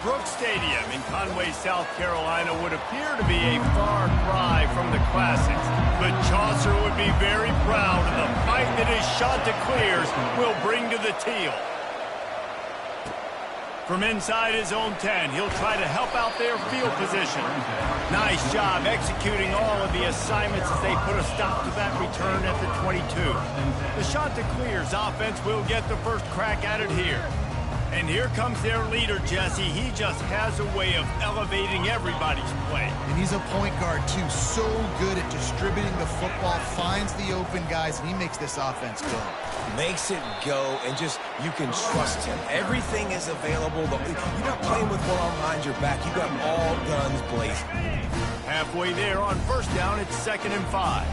Brooks Stadium in Conway, South Carolina would appear to be a far cry from the classics, but Chaucer would be very proud of the fight that his shot to clears will bring to the teal. From inside his own 10, he'll try to help out their field position. Nice job executing all of the assignments as they put a stop to that return at the 22. The shot to clears offense will get the first crack at it here. And here comes their leader, Jesse. He just has a way of elevating everybody's play. And he's a point guard, too. So good at distributing the football, finds the open guys, and he makes this offense go. Makes it go, and just, you can trust him. Everything is available. You're not playing with one arm behind your back. You got all guns blazing. Halfway there on first down, it's 2nd and 5.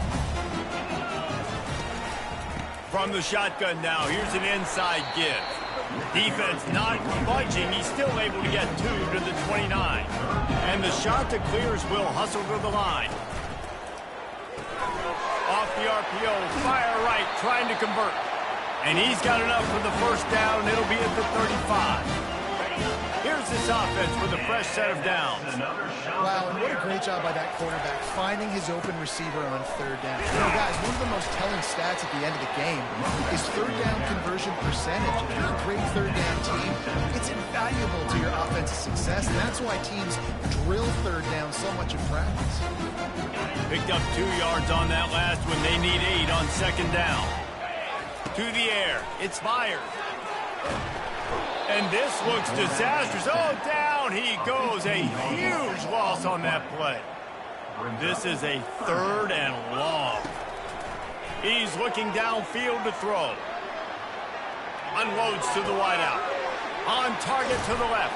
From the shotgun now, here's an inside give. Defense not budging. He's still able to get 2 to the 29. And the shot to clears will hustle to the line. Off the RPO, fire right, trying to convert. And he's got enough for the first down. It'll be at the 35. Here's this offense with a fresh set of downs. Wow, and what a great job by that quarterback, finding his open receiver on 3rd down. You know, guys, one of the most telling stats at the end of the game is 3rd down conversion percentage. If you're a great 3rd down team, it's invaluable to your offensive success, and that's why teams drill 3rd down so much in practice. Picked up 2 yards on that last one. They need 8 on 2nd down. To the air. It's fired. And this looks disastrous. Oh, down he goes. A huge loss on that play. This is a 3rd and long. He's looking downfield to throw. Unloads to the wideout. On target to the left.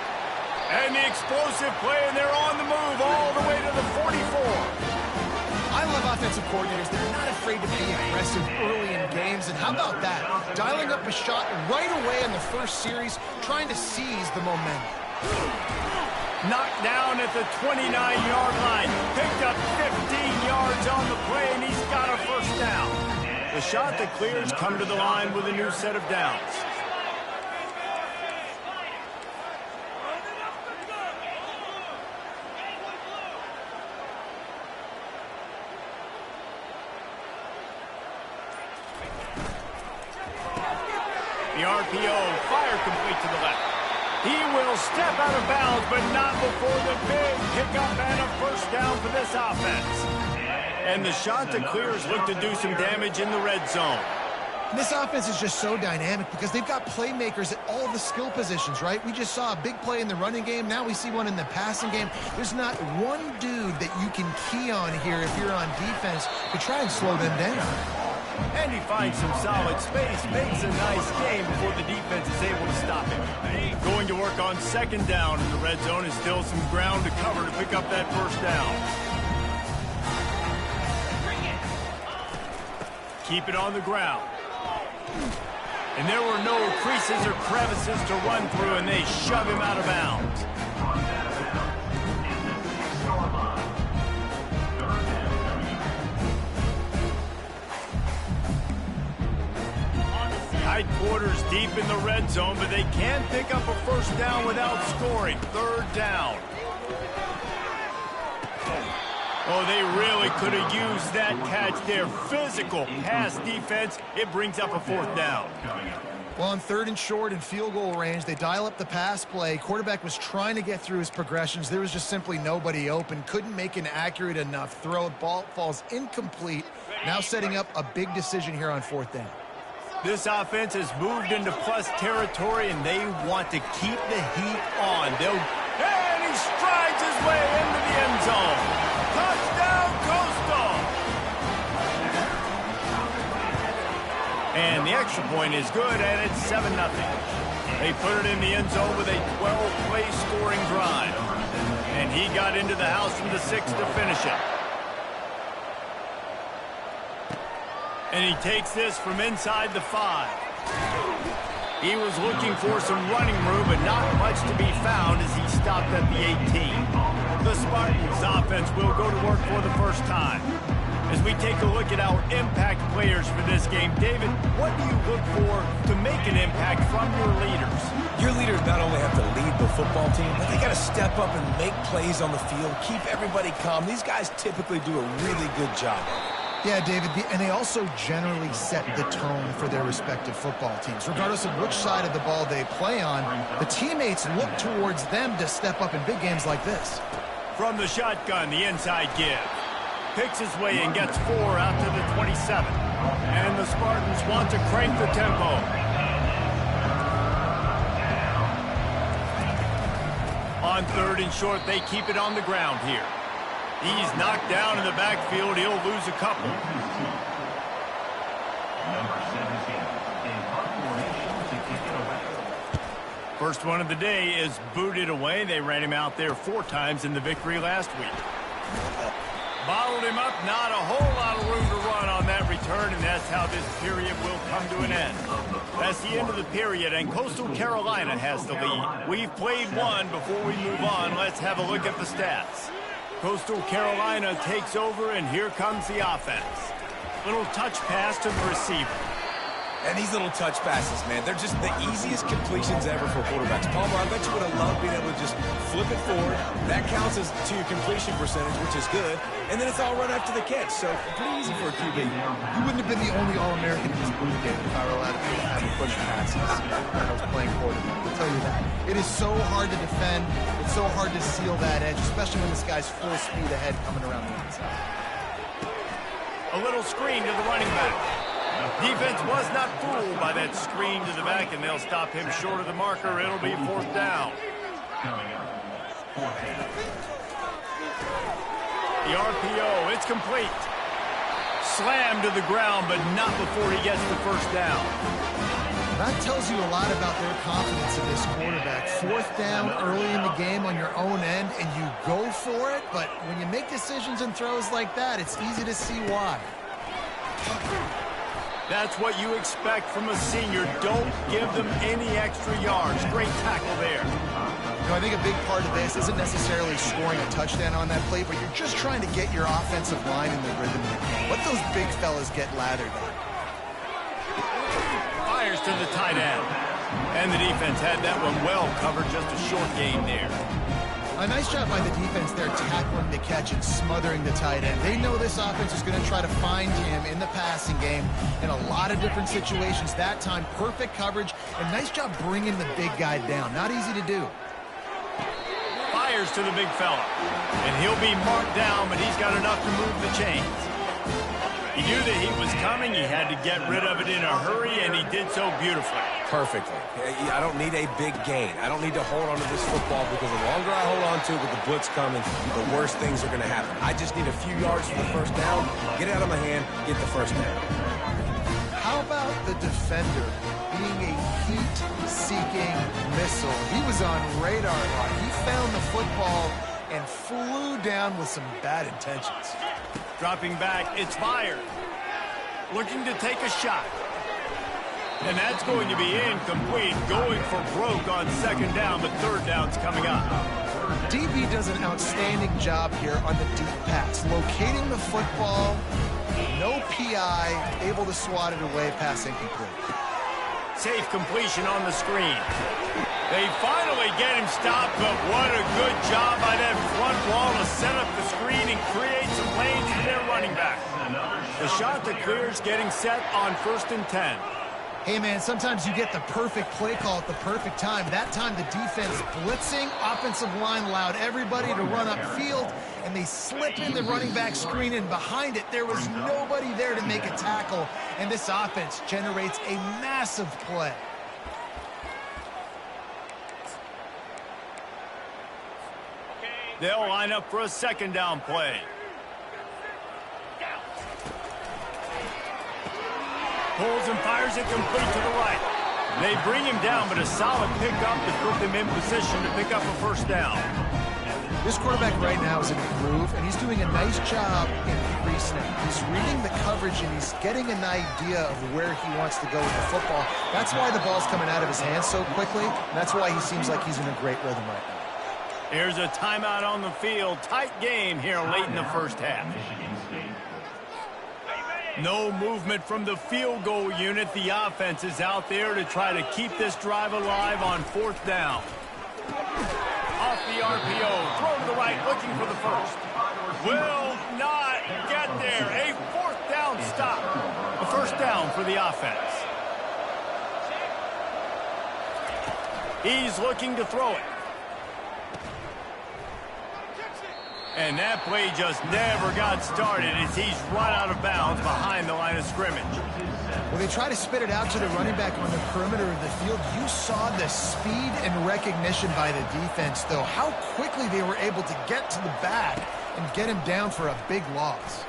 And the explosive play, and they're on the move all the way to the 44. I love offensive coordinators. They're not afraid to be aggressive early in games. And how about that? Dialing up a shot right away in the first series, trying to seize the momentum. Knocked down at the 29-yard line. Picked up 15 yards on the play, and he's got a first down. The shot that clears come to the line with a new set of downs. The RPO, fire complete to the left. He will step out of bounds, but not before the big pickup and a first down for this offense. And the shot to clears look to do some damage in the red zone. This offense is just so dynamic because they've got playmakers at all the skill positions, right? We just saw a big play in the running game. Now we see one in the passing game. There's not one dude that you can key on here if you're on defense to try and slow them down. And he finds some solid space, makes a nice game before the defense is able to stop him. Going to work on 2nd down in the red zone is still some ground to cover to pick up that first down. Keep it on the ground. And there were no creases or crevices to run through, and they shove him out of bounds. Tight quarters deep in the red zone, but they can pick up a first down without scoring. 3rd down. Oh, they really could have used that catch there. Physical pass defense. It brings up a 4th down. Well, on 3rd and short and field goal range, they dial up the pass play. Quarterback was trying to get through his progressions. There was just simply nobody open. Couldn't make an accurate enough throw. Ball falls incomplete. Now setting up a big decision here on 4th down. This offense has moved into plus territory, and they want to keep the heat on. And he strides his way into the end zone. Touchdown, Coastal! And the extra point is good, and it's 7-0. They put it in the end zone with a 12-play scoring drive. And he got into the house from the 6 to finish it. And he takes this from inside the 5. He was looking for some running room, but not much to be found as he stopped at the 18. The Spartans offense will go to work for the first time. As we take a look at our impact players for this game, David, what do you look for to make an impact from your leaders? Your leaders not only have to lead the football team, but they got to step up and make plays on the field, keep everybody calm. These guys typically do a really good job of it. Yeah, David, and they also generally set the tone for their respective football teams. Regardless of which side of the ball they play on, the teammates look towards them to step up in big games like this. From the shotgun, the inside give. Picks his way and gets 4 out to the 27. And the Spartans want to crank the tempo. On 3rd and short, they keep it on the ground here. He's knocked down in the backfield. He'll lose a couple. First one of the day is booted away. They ran him out there 4 times in the victory last week. Bottled him up. Not a whole lot of room to run on that return, and that's how this period will come to an end. That's the end of the period, and Coastal Carolina has the lead. We've played one. Before we move on, let's have a look at the stats. Coastal Carolina takes over, and here comes the offense. Little touch pass to the receiver. And these little touch passes, man, they're just the easiest completions ever for quarterbacks. Palmer, I bet you would have loved being able to just flip it forward. That counts as to your completion percentage, which is good. And then it's all run after the catch, so pretty easy for a QB. You wouldn't have been the only All-American in this booth game if I were allowed to have push passes when I was playing quarterback. I'll tell you that. It is so hard to defend. It's so hard to seal that edge, especially when this guy's full speed ahead coming around the inside. A little screen to the running back. Defense was not fooled by that screen to the back, and they'll stop him short of the marker. It'll be 4th down. The RPO, it's complete. Slammed to the ground, but not before he gets the first down. That tells you a lot about their confidence in this quarterback. 4th down early in the game on your own end, and you go for it, but when you make decisions and throws like that, it's easy to see why. That's what you expect from a senior. Don't give them any extra yards. Great tackle there. You know, I think a big part of this isn't necessarily scoring a touchdown on that play, but you're just trying to get your offensive line in the rhythm of the game. Let those big fellas get lathered on. Fires to the tight end. And the defense had that one well covered. Just a short gain there. A nice job by the defense there tackling the catch and smothering the tight end. They know this offense is going to try to find him in the passing game in a lot of different situations. That time, perfect coverage, and nice job bringing the big guy down. Not easy to do. Fires to the big fella. And he'll be marked down, but he's got enough to move the chains. He knew that he was coming. He had to get rid of it in a hurry, and he did so beautifully. Perfectly. I don't need a big gain. I don't need to hold on to this football because the longer I hold on to it with the blitz coming, the worse things are going to happen. I just need a few yards for the first down, get it out of my hand, get the first down. How about the defender being a heat-seeking missile? He was on radar lock. He found the football and flew down with some bad intentions. Dropping back, it's fired. Looking to take a shot. And that's going to be incomplete. Going for broke on 2nd down, but 3rd down's coming up. DB does an outstanding job here on the deep pass. Locating the football, no PI, able to swat it away, pass incomplete. Safe completion on the screen. They finally get him stopped, but what a good job by that front wall to set up the screen and create some lanes for their running back. The shot that clears getting set on 1st and 10. Hey, man, sometimes you get the perfect play call at the perfect time. That time the defense blitzing, offensive line allowed everybody to run upfield, and they slip in the running back screen, and behind it there was nobody there to make a tackle, and this offense generates a massive play. They'll line up for a 2nd down play. Pulls and fires it complete to the right. They bring him down, but a solid pickup to put them in position to pick up a 1st down. This quarterback right now is in a groove, and he's doing a nice job in pre-snap. He's reading the coverage, and he's getting an idea of where he wants to go with the football. That's why the ball's coming out of his hands so quickly, and that's why he seems like he's in a great rhythm right now. Here's a timeout on the field. Tight game here late in the 1st half. No movement from the field goal unit. The offense is out there to try to keep this drive alive on 4th down. Off the RPO, throw to the right, looking for the first. Will not get there. A fourth down stop. A first down for the offense. He's looking to throw it. And that play just never got started as he's run out of bounds behind the line of scrimmage. When they try to spit it out to the running back on the perimeter of the field, you saw the speed and recognition by the defense, though, how quickly they were able to get to the back and get him down for a big loss.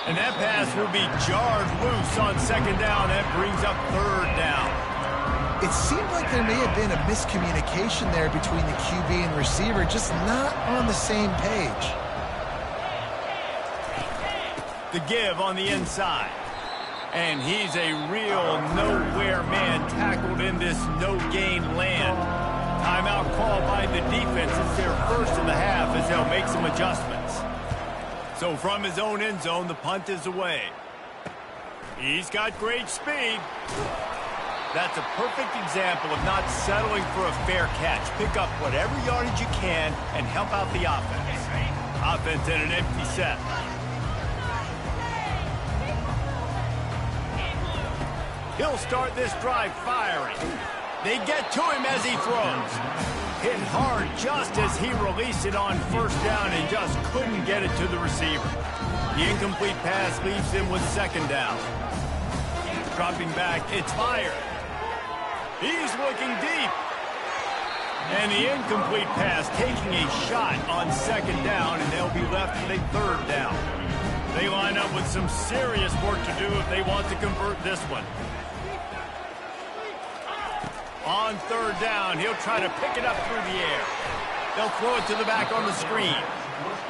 And that pass will be jarred loose on second down. That brings up third down. It seemed like there may have been a miscommunication there between the QB and receiver, just not on the same page. The give on the inside. And he's a real nowhere man tackled in this no-gain land. Timeout call by the defense. It's their first of the half as they'll make some adjustments. So from his own end zone, the punt is away. He's got great speed. That's a perfect example of not settling for a fair catch. Pick up whatever yardage you can and help out the offense. Offense in an empty set. He'll start this drive firing. They get to him as he throws. Hit hard just as he released it on first down and just couldn't get it to the receiver. The incomplete pass leaves him with second down. Dropping back, it's fired. He's looking deep. And the incomplete pass taking a shot on second down, and they'll be left with a third down. They line up with some serious work to do if they want to convert this one. On third down, he'll try to pick it up through the air. They'll throw it to the back on the screen.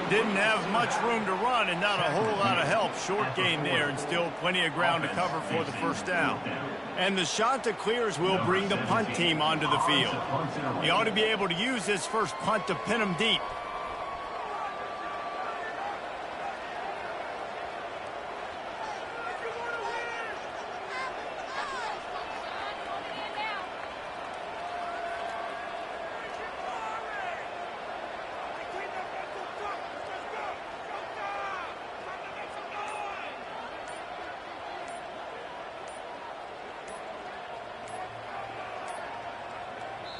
Didn't have much room to run and not a whole lot of help. Short gain there and still plenty of ground to cover for the first down. And the Chanticleers will bring the punt team onto the field. He ought to be able to use this first punt to pin them deep.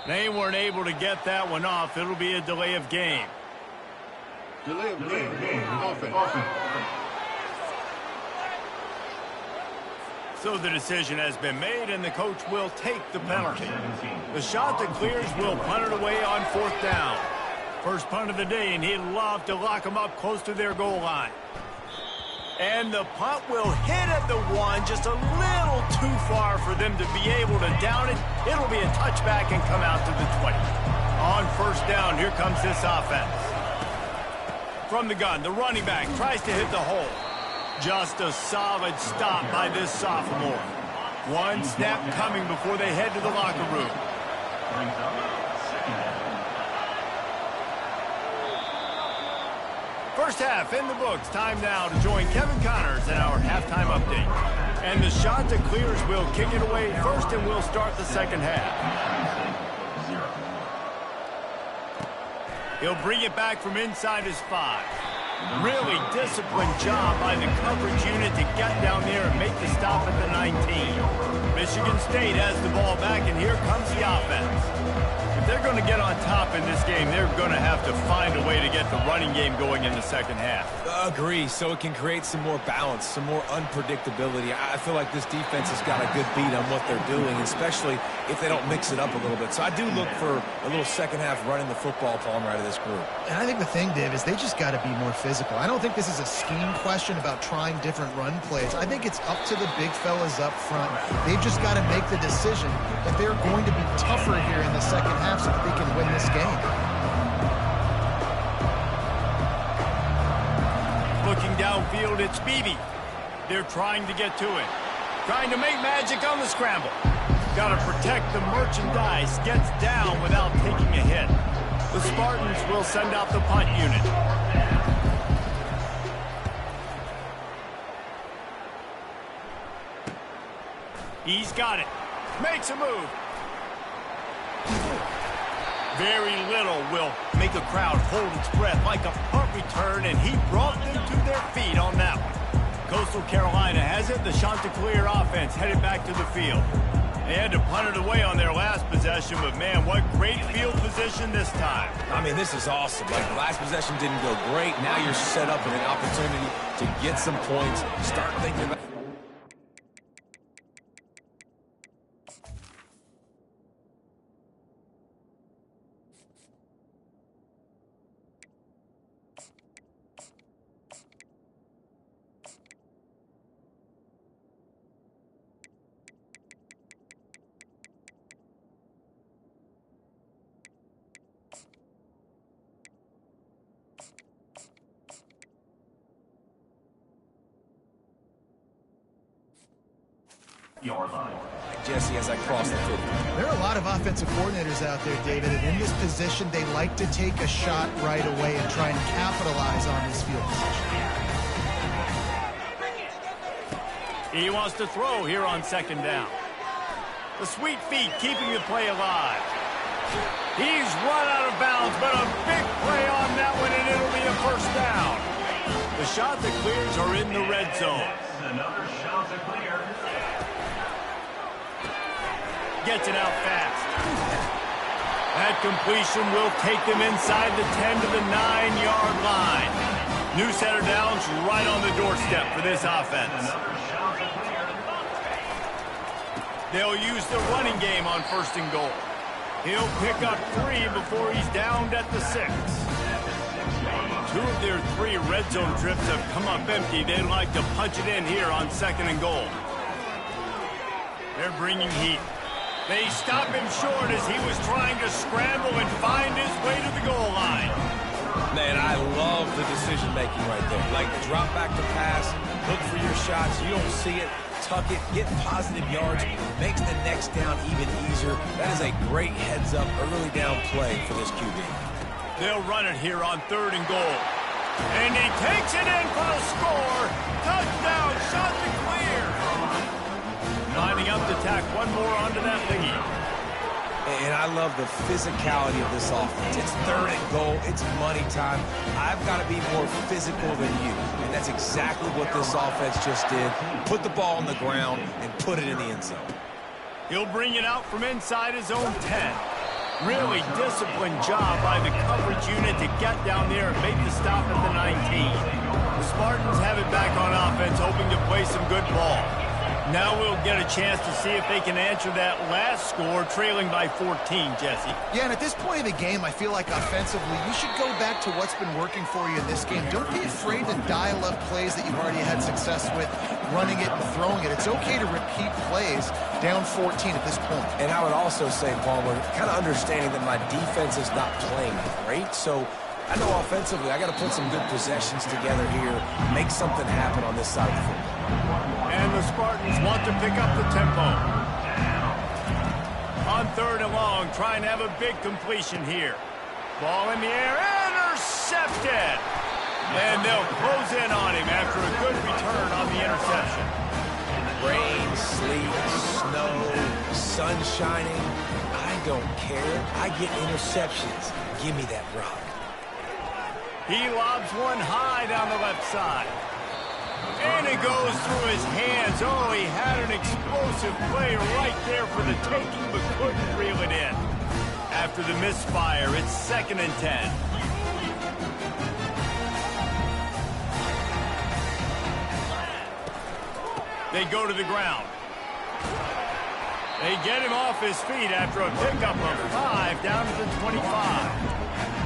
They weren't able to get that one off. It'll be a delay of game. Delay of game. Offense. So the decision has been made, and the coach will take the penalty. The Chanticleers will punt it away on fourth down. First punt of the day, and he'd love to lock them up close to their goal line. And the punt will hit at the one, just a little too far for them to be able to down it. It'll be a touchback and come out to the 20. On first down, here comes this offense. From the gun, the running back tries to hit the hole. Just a solid stop by this sophomore. One snap coming before they head to the locker room. First half in the books. Time now to join Kevin Connors in our halftime update. And the Chanticleers will kick it away first, and we'll start the second half. He'll bring it back from inside his 5. Really disciplined job by the coverage unit to get down there and make the stop at the 19. Michigan State has the ball back, and here comes the offense. If they're going to get on top in this game, they're going to have to find a way to get the running game going in the second half. Agree, so it can create some more balance, some more unpredictability. I feel like this defense has got a good beat on what they're doing, especially if they don't mix it up a little bit. So I do look for a little second half running the football, Palmer, out of this group. And I think the thing, Dave, is they just got to be more physical. I don't think this is a scheme question about trying different run plays. I think it's up to the big fellas up front. They've just got to make the decision that they're going to be tougher here in the second half so that they can win this game. Looking downfield, it's Beebe. They're trying to get to it. Trying to make magic on the scramble. Got to protect the merchandise. Gets down without taking a hit. The Spartans will send out the punt unit. He's got it. Makes a move. Very little will make a crowd hold its breath like a punt return, and he brought them to their feet on that one. Coastal Carolina has it. The Chanticleer offense headed back to the field. They had to punt it away on their last possession, but man, what great field position this time. I mean, this is awesome. Like, the last possession didn't go great. Now you're set up with an opportunity to get some points, start thinking about... Jesse, as I cross the field. There are a lot of offensive coordinators out there, David, and in this position, they like to take a shot right away and try and capitalize on this field position. He wants to throw here on second down. The sweet feet keeping the play alive. He's run out of bounds, but a big play on that one, and it'll be a first down. The Chanticleers are in the red zone. Another Chanticleer. Gets it out fast. That completion will take them inside the 10 to the 9-yard line. New set of downs right on the doorstep for this offense. They'll use the running game on first and goal. He'll pick up 3 before he's downed at the 6. 2 of their 3 red zone trips have come up empty. They'd like to punch it in here on second and goal. They're bringing heat. They stop him short as he was trying to scramble and find his way to the goal line. Man, I love the decision-making right there. Like, drop back to pass, look for your shots. You don't see it, tuck it, get positive yards, makes the next down even easier. That is a great heads-up, early down play for this QB. They'll run it here on third and goal. And he takes it in for the score. Touchdown, Chanticleer. Lining up to tack one more onto that lead. And I love the physicality of this offense. It's third and goal. It's money time. I've got to be more physical than you. And that's exactly what this offense just did. Put the ball on the ground and put it in the end zone. He'll bring it out from inside his own 10. Really disciplined job by the coverage unit to get down there and make the stop at the 19. The Spartans have it back on offense, hoping to play some good ball. Now we'll get a chance to see if they can answer that last score, trailing by 14, Jesse. Yeah, and at this point of the game, I feel like offensively, you should go back to what's been working for you in this game. Don't be afraid to dial up plays that you've already had success with, running it and throwing it. It's okay to repeat plays down 14 at this point. And I would also say, Palmer, kind of understanding that my defense is not playing great, so I know offensively I got to put some good possessions together here, make something happen on this side of the football. And the Spartans want to pick up the tempo. On third and long, trying to have a big completion here. Ball in the air, intercepted! And they'll close in on him after a good return on the interception. Rain, sleet, snow, sun shining, I don't care. I get interceptions. Give me that rock. He lobs one high down the left side. And it goes through his hands. Oh, he had an explosive play right there for the taking, but couldn't reel it in. After the misfire, it's 2nd and 10. They go to the ground. They get him off his feet after a pickup of 5 down to the 25.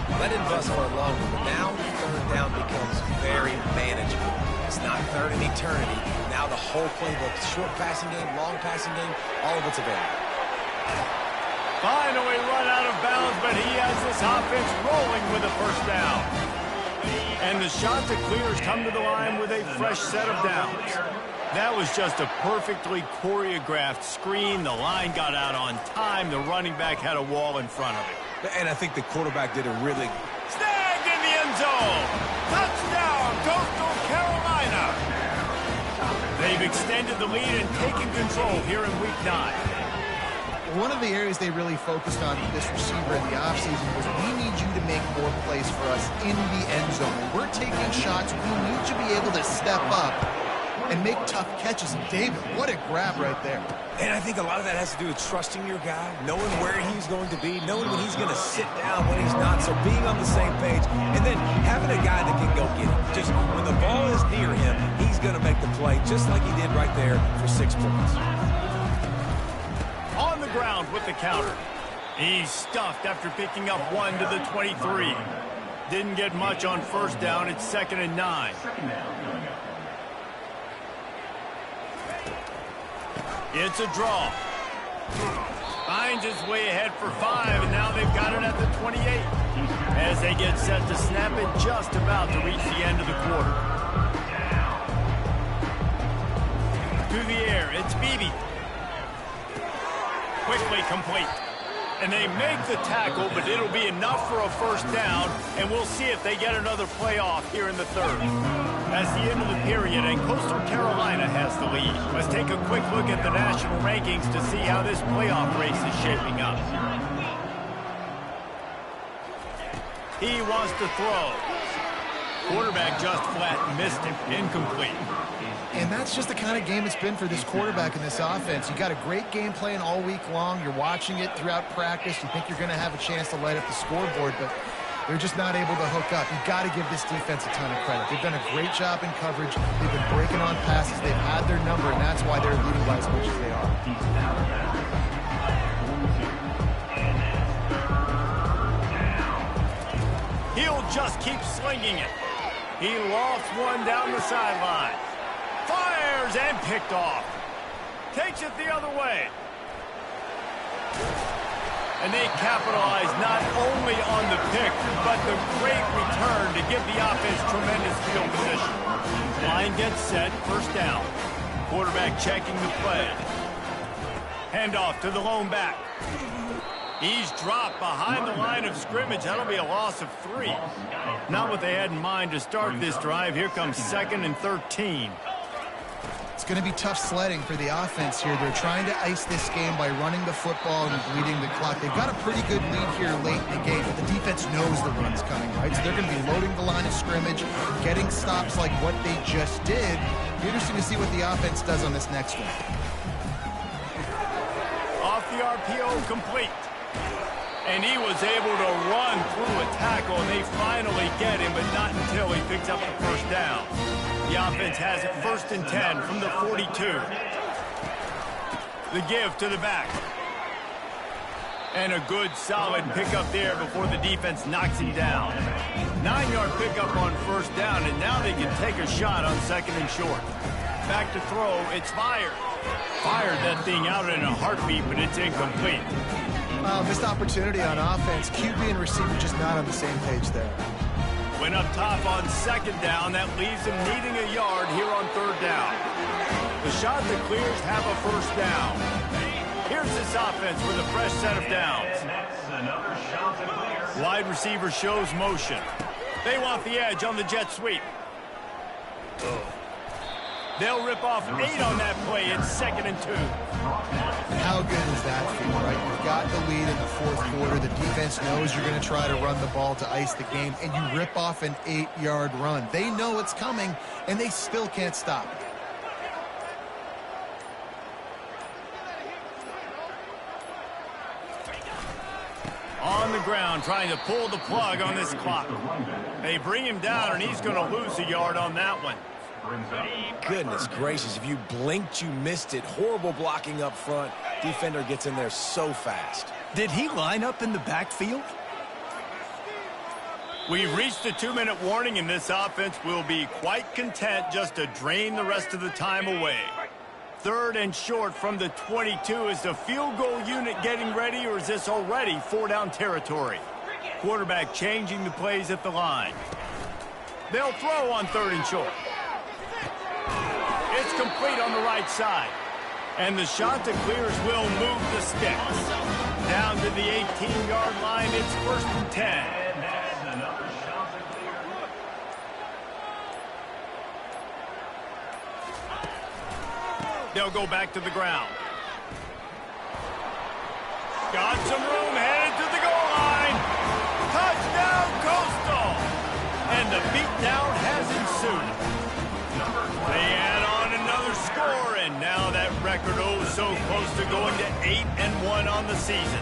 Well, that didn't bust for long, but now third down becomes very manageable. It's not third in eternity. Now the whole playbook, short passing game, long passing game, all of it's available. Finally run out of bounds, but he has this offense rolling with a first down. And the Chanticleers come to the line with a fresh set of downs. That was just a perfectly choreographed screen. The line got out on time. The running back had a wall in front of it. And I think the quarterback did a really... Snagged in the end zone. Touchdown, Coastal Carolina. They've extended the lead and taken control here in Week 9. One of the areas they really focused on with this receiver in the offseason was we need you to make more plays for us in the end zone. When we're taking shots, we need you to be able to step up and make tough catches. And David, what a grab right there. And I think a lot of that has to do with trusting your guy, knowing where he's going to be, knowing when he's going to sit down, when he's not, so being on the same page, and then having a guy that can go get it. Just when the ball is near him, he's going to make the play just like he did right there for 6 points. On the ground with the counter. He's stuffed after picking up 1 to the 23. Didn't get much on first down. It's 2nd and 9. It's a draw. Finds his way ahead for 5, and now they've got it at the 28. As they get set to snap it, just about to reach the end of the quarter. To the air, it's Beebe. Quickly complete. And they make the tackle, but it'll be enough for a first down, and we'll see if they get another playoff here in the third. That's the end of the period, and Coastal Carolina has the lead. Let's take a quick look at the national rankings to see how this playoff race is shaping up. He wants to throw. Quarterback just flat missed him. Incomplete. And that's just the kind of game it's been for this quarterback in this offense. You got a great game plan all week long. You're watching it throughout practice. You think you're going to have a chance to light up the scoreboard, but they're just not able to hook up. You've got to give this defense a ton of credit. They've done a great job in coverage. They've been breaking on passes. They've had their number, and that's why they're leading by as much as they are. He'll just keep slinging it. He lofts one down the sideline. Fires and picked off. Takes it the other way. And they capitalize not only on the pick, but the great return to give the offense tremendous field position. Line gets set, first down. Quarterback checking the play. Handoff to the lone back. He's dropped behind the line of scrimmage. That'll be a loss of 3. Not what they had in mind to start this drive. Here comes 2nd and 13. It's going to be tough sledding for the offense here. They're trying to ice this game by running the football and bleeding the clock. They've got a pretty good lead here late in the game, but the defense knows the run's coming, right? So they're going to be loading the line of scrimmage, getting stops like what they just did. Be interesting to see what the offense does on this next one. Off the RPO, complete. And he was able to run through a tackle, and they finally get him, but not until he picks up the first down. The offense has it 1st and 10 from the 42. The give to the back. And a good, solid pickup there before the defense knocks him down. 9-yard pickup on first down, and now they can take a shot on 2nd and short. Back to throw, it's fired. Fired that thing out in a heartbeat, but it's incomplete. Missed opportunity on offense. QB and receiver just not on the same page there. Went up top on 2nd down. That leaves him needing a yard here on 3rd down. The shot that clears have a first down. Here's this offense with a fresh set of downs. Wide receiver shows motion. They want the edge on the jet sweep. They'll rip off 8 on that play. It's 2nd and 2. How good is that for you, right? You've got the lead in the 4th quarter. The defense knows you're going to try to run the ball to ice the game, and you rip off an 8-yard run. They know it's coming, and they still can't stop it. On the ground, trying to pull the plug on this clock. They bring him down, and he's going to lose a yard on that one. Goodness gracious, if you blinked, you missed it. Horrible blocking up front. Defender gets in there so fast. Did he line up in the backfield? We've reached the 2-minute warning, and this offense will be quite content just to drain the rest of the time away. 3rd and short from the 22. Is the field goal unit getting ready, or is this already 4-down territory? Quarterback changing the plays at the line. They'll throw on 3rd and short. It's complete on the right side. And the shot that clears will move the sticks. Down to the 18-yard line, it's 1st and 10. They'll go back to the ground. Got some room, headed to the goal line. Touchdown, Coastal. And the beatdown has ensued. They add on another score, and now that record so close to going to 8-1 on the season.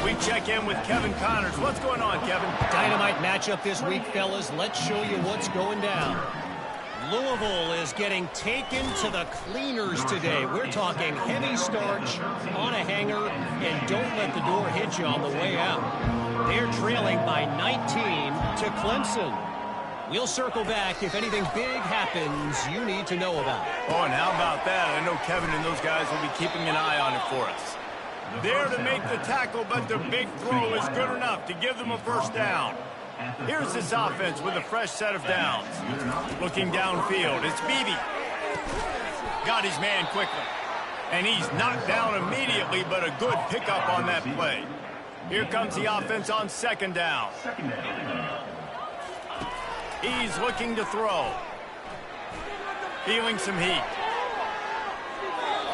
We check in with Kevin Connors. What's going on, Kevin? Dynamite matchup this week, fellas. Let's show you what's going down. Louisville is getting taken to the cleaners today. We're talking heavy starch on a hanger, and don't let the door hit you on the way out. They're trailing by 19 to Clemson. We'll circle back if anything big happens you need to know about. Oh, and how about that? I know Kevin and those guys will be keeping an eye on it for us. There to make the tackle, but the big throw is good enough to give them a first down. Here's this offense with a fresh set of downs. Looking downfield, it's Beebe. Got his man quickly. And he's knocked down immediately, but a good pickup on that play. Here comes the offense on second down. He's looking to throw. Feeling some heat.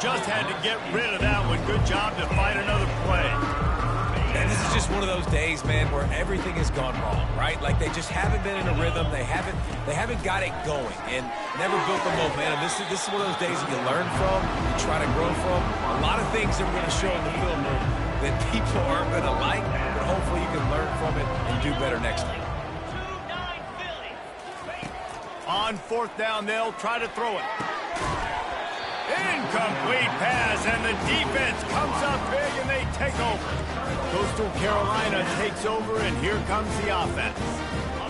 Just had to get rid of that one. Good job to find another play. And this is just one of those days, man, where everything has gone wrong, right? Like they just haven't been in a rhythm. They haven't got it going and never built the momentum. This is one of those days that you learn from, you try to grow from. A lot of things that we're going to show in the film room that people aren't going to like, but hopefully you can learn from it and do better next time. On fourth down, they'll try to throw it. Incomplete pass, and the defense comes up big, and they take over. Coastal Carolina takes over, and here comes the offense.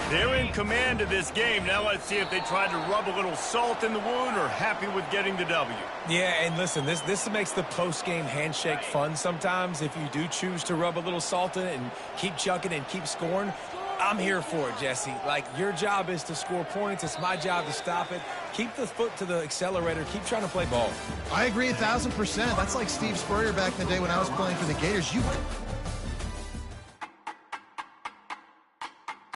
They're in command of this game. Now let's see if they try to rub a little salt in the wound or happy with getting the W. Yeah, and listen, this makes the post-game handshake fun sometimes. If you do choose to rub a little salt in it and keep chucking and keep scoring, I'm here for it, Jesse. Like, your job is to score points. It's my job to stop it. Keep the foot to the accelerator. Keep trying to play ball. I agree 1,000%. That's like Steve Spurrier back in the day when I was playing for the Gators. You